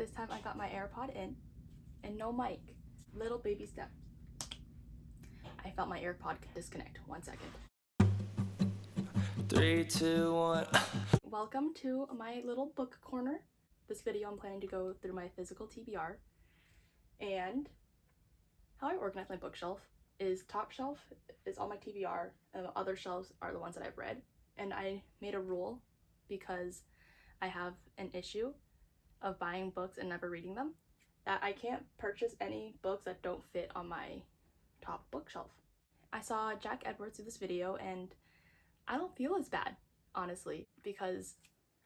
This time I got my AirPod in and no mic. Little baby step. I felt my AirPod disconnect. 1 second. 3, 2, 1. Welcome to my little book corner. This video I'm planning to go through my physical TBR, and how I organize my bookshelf is top shelf is all my TBR and the other shelves are the ones that I've read. And I made a rule because I have an issue of buying books and never reading them, that I can't purchase any books that don't fit on my top bookshelf. I saw Jack Edwards do this video and I don't feel as bad, honestly, because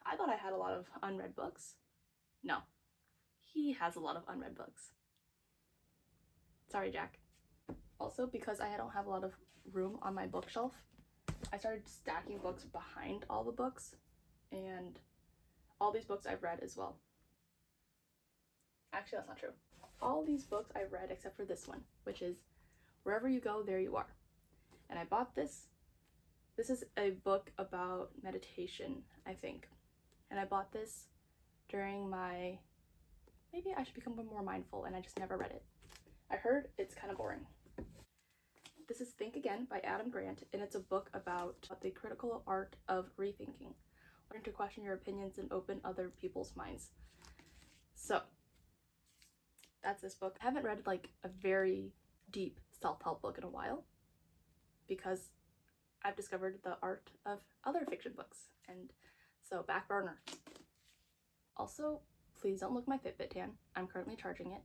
I thought I had a lot of unread books. No, he has a lot of unread books. Sorry, Jack. Also, because I don't have a lot of room on my bookshelf, I started stacking books behind all the books, and all these books I've read as well. Actually, that's not true. All these books I've read except for this one, which is Wherever You Go, There You Are. And I bought this. This is a book about meditation, I think. And I bought this during my, maybe I should become more mindful, and I just never read it. I heard it's kind of boring. This is Think Again by Adam Grant, and it's a book about the critical art of rethinking. Learn to question your opinions and open other people's minds. So, that's this book. I haven't read like a very deep self-help book in a while because I've discovered the art of other fiction books, and so back burner. Also, please don't look at my Fitbit tan. I'm currently charging it.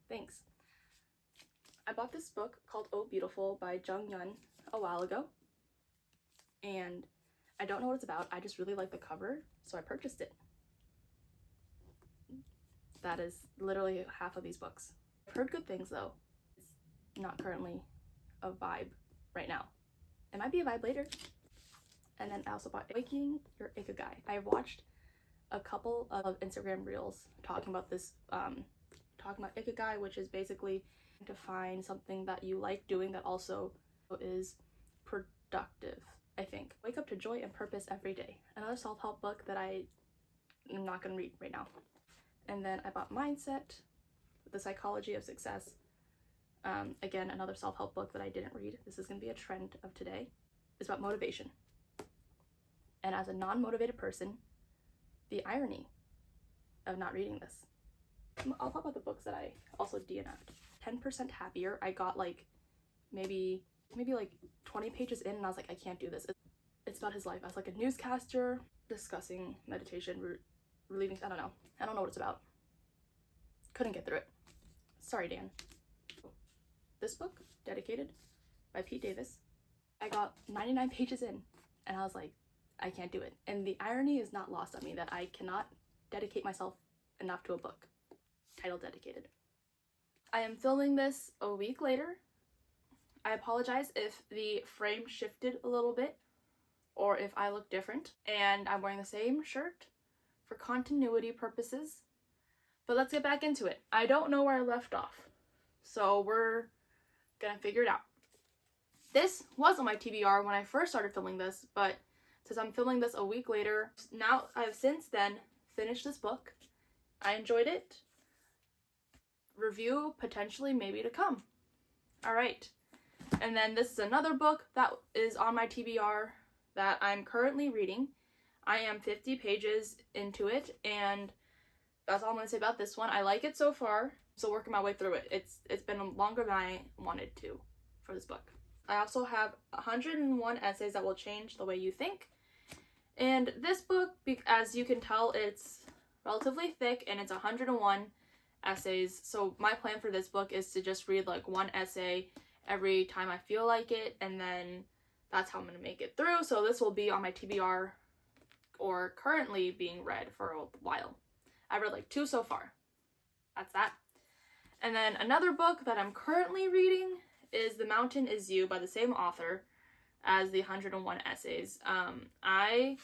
Thanks. I bought this book called Oh Beautiful by Jung Yun a while ago, and I don't know what it's about. I just really like the cover, so I purchased it. That is literally half of these books. I've heard good things though. It's not currently a vibe right now. It might be a vibe later. And then I also bought Waking Your Ikigai. I watched a couple of Instagram reels talking about this, talking about Ikigai, which is basically to find something that you like doing that also is productive, I think. Wake up to joy and purpose every day. Another self-help book that I am not going to read right now. And then I bought Mindset, The Psychology of Success. Again, another self-help book that I didn't read. This is going to be a trend of today. It's about motivation. And as a non-motivated person, the irony of not reading this. I'll talk about the books that I also DNF'd. 10% Happier. I got like maybe like 20 pages in and I was like, I can't do this. It's about his life as like a newscaster discussing meditation, relieving, I don't know what it's about. Couldn't get through it. Sorry, Dan. This book, Dedicated by Pete Davis, I got 99 pages in and I was like, I can't do it. And the irony is not lost on me that I cannot dedicate myself enough to a book titled Dedicated. I am filming this a week later. I apologize if the frame shifted a little bit or if I look different. And I'm wearing the same shirt for continuity purposes. But let's get back into it. I don't know where I left off, so we're gonna figure it out. This was on my TBR when I first started filming this, but since I'm filming this a week later, now I've since then finished this book. I enjoyed it. Review potentially maybe to come. All right. And then this is another book that is on my TBR that I'm currently reading. I am 50 pages into it, and that's all I'm going to say about this one. I like it so far, so working my way through it. It's been longer than I wanted to for this book. I also have 101 essays that will change the way you think. And this book, as you can tell, it's relatively thick and it's 101 essays. So my plan for this book is to just read like one essay every time I feel like it, and then that's how I'm going to make it through. So this will be on my TBR or currently being read for a while. I've read like 2 so far. That's that. And then another book that I'm currently reading is The Mountain Is You by the same author as the 101 essays. I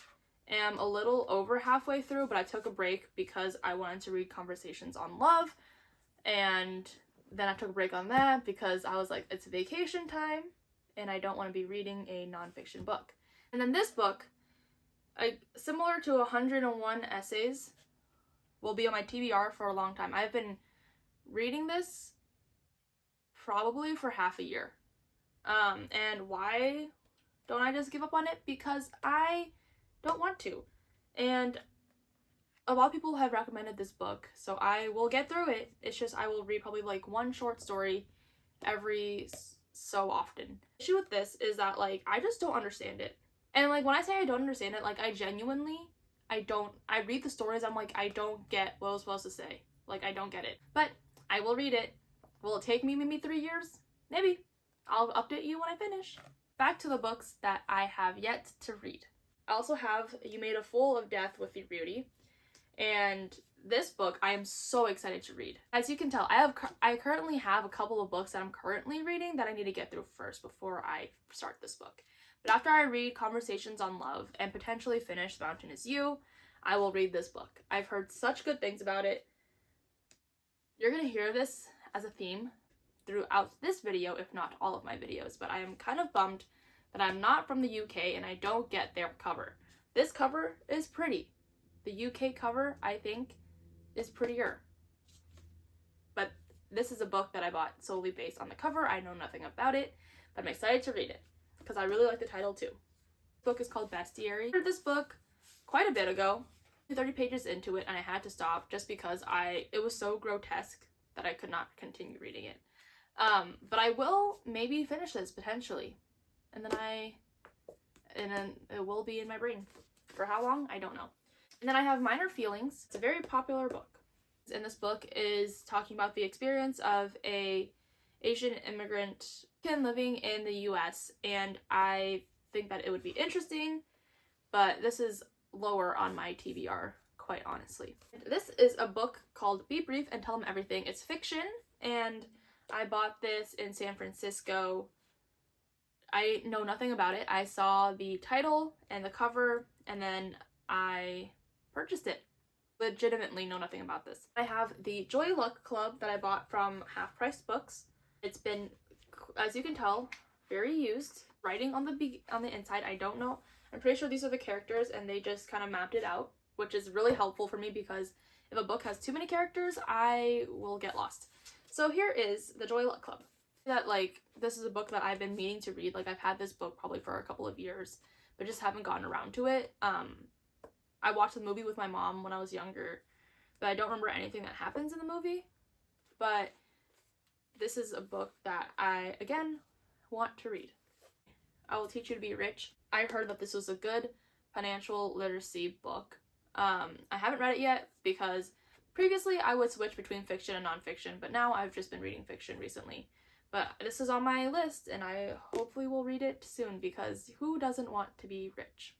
am a little over halfway through, but I took a break because I wanted to read Conversations on Love, and then I took a break on that because I was like, it's vacation time and I don't want to be reading a nonfiction book. And then this book, similar to 101 essays, will be on my TBR for a long time. I've been reading this probably for half a year. And why don't I just give up on it? Because I don't want to. And a lot of people have recommended this book, so I will get through it. It's just I will read probably like one short story every so often. The issue with this is that like I just don't understand it. And like when I say I don't understand it, like I read the stories, I'm like, I don't get what I was supposed to say. Like I don't get it. But I will read it. Will it take me maybe 3 years? Maybe. I'll update you when I finish. Back to the books that I have yet to read. I also have You Made a Fool of Death with Your Beauty. And this book I am so excited to read. As you can tell, I currently have a couple of books that I'm currently reading that I need to get through first before I start this book. But after I read Conversations on Love and potentially finish The Mountain Is You, I will read this book. I've heard such good things about it. You're gonna hear this as a theme throughout this video, if not all of my videos, but I am kind of bummed that I'm not from the UK and I don't get their cover. This cover is pretty. The UK cover, I think, is prettier. But this is a book that I bought solely based on the cover. I know nothing about it, but I'm excited to read it because I really like the title too. This book is called Bestiary. I read this book quite a bit ago, 30 pages into it, and I had to stop just because it was so grotesque that I could not continue reading it. But I will maybe finish this potentially, and then it will be in my brain. For how long? I don't know. And then I have Minor Feelings. It's a very popular book. And this book is talking about the experience of a Asian immigrant living in the US, and I think that it would be interesting, but this is lower on my TBR, quite honestly. This is a book called Be Brief and Tell Them Everything. It's fiction, and I bought this in San Francisco. I know nothing about it. I saw the title and the cover, and then I purchased it. Legitimately know nothing about this. I have the Joy Luck Club that I bought from Half Price Books. It's been, as you can tell, very used. Writing on the inside, I don't know. I'm pretty sure these are the characters and they just kind of mapped it out, which is really helpful for me because if a book has too many characters, I will get lost. So here is the Joy Luck Club. This is a book that I've been meaning to read. Like I've had this book probably for a couple of years, but just haven't gotten around to it. I watched the movie with my mom when I was younger, but I don't remember anything that happens in the movie. But this is a book that I, again, want to read. I Will Teach You to Be Rich. I heard that this was a good financial literacy book. I haven't read it yet because previously I would switch between fiction and nonfiction, but now I've just been reading fiction recently. But this is on my list and I hopefully will read it soon because who doesn't want to be rich?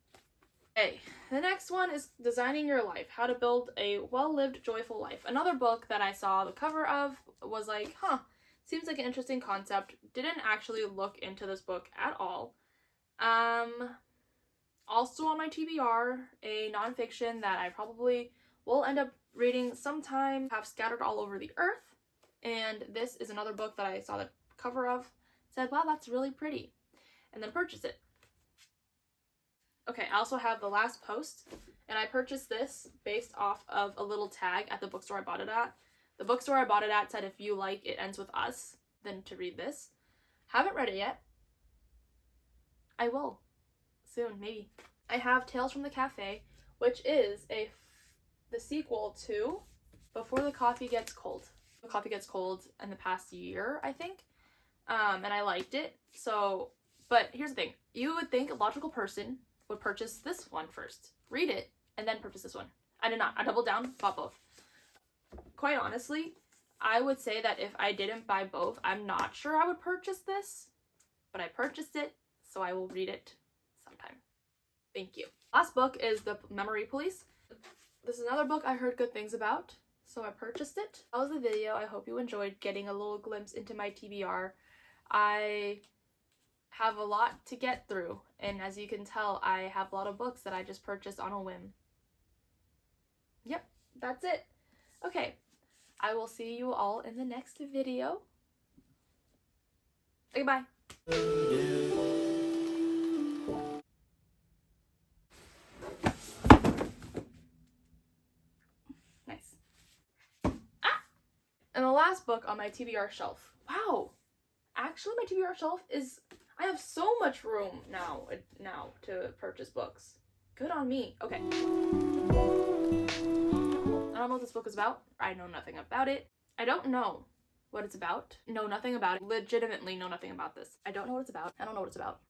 Okay, the next one is Designing Your Life, How to Build a Well-Lived, Joyful Life. Another book that I saw the cover of was like, seems like an interesting concept. Didn't actually look into this book at all. Also on my TBR, a nonfiction that I probably will end up reading sometime, have scattered all over the earth. And this is another book that I saw the cover of, said, wow, that's really pretty, and then purchased it. Okay, I also have The Last Post, and I purchased this based off of a little tag at the bookstore I bought it at. The bookstore I bought it at said if you like It Ends With Us, then to read this. Haven't read it yet. I will. Soon, maybe. I have Tales from the Cafe, which is the sequel to Before the Coffee Gets Cold. The Coffee Gets Cold in the past year, I think. And I liked it. So, but here's the thing. You would think a logical person would purchase this one first, read it, and then purchase this one. I did not. I doubled down, bought both. Quite honestly, I would say that if I didn't buy both, I'm not sure I would purchase this, but I purchased it, so I will read it sometime. Thank you. Last book is The Memory Police. This is another book I heard good things about, so I purchased it. That was the video. I hope you enjoyed getting a little glimpse into my TBR. I have a lot to get through, and as you can tell, I have a lot of books that I just purchased on a whim. Yep, that's it. Okay, I will see you all in the next video. Goodbye. Nice. last book on my TBR shelf. Wow. Actually, my TBR shelf is, I have so much room now to purchase books. Good on me. Okay. I don't know what this book is about. I know nothing about it. I don't know what it's about. Know nothing about it. Legitimately know nothing about this. I don't know what it's about. I don't know what it's about.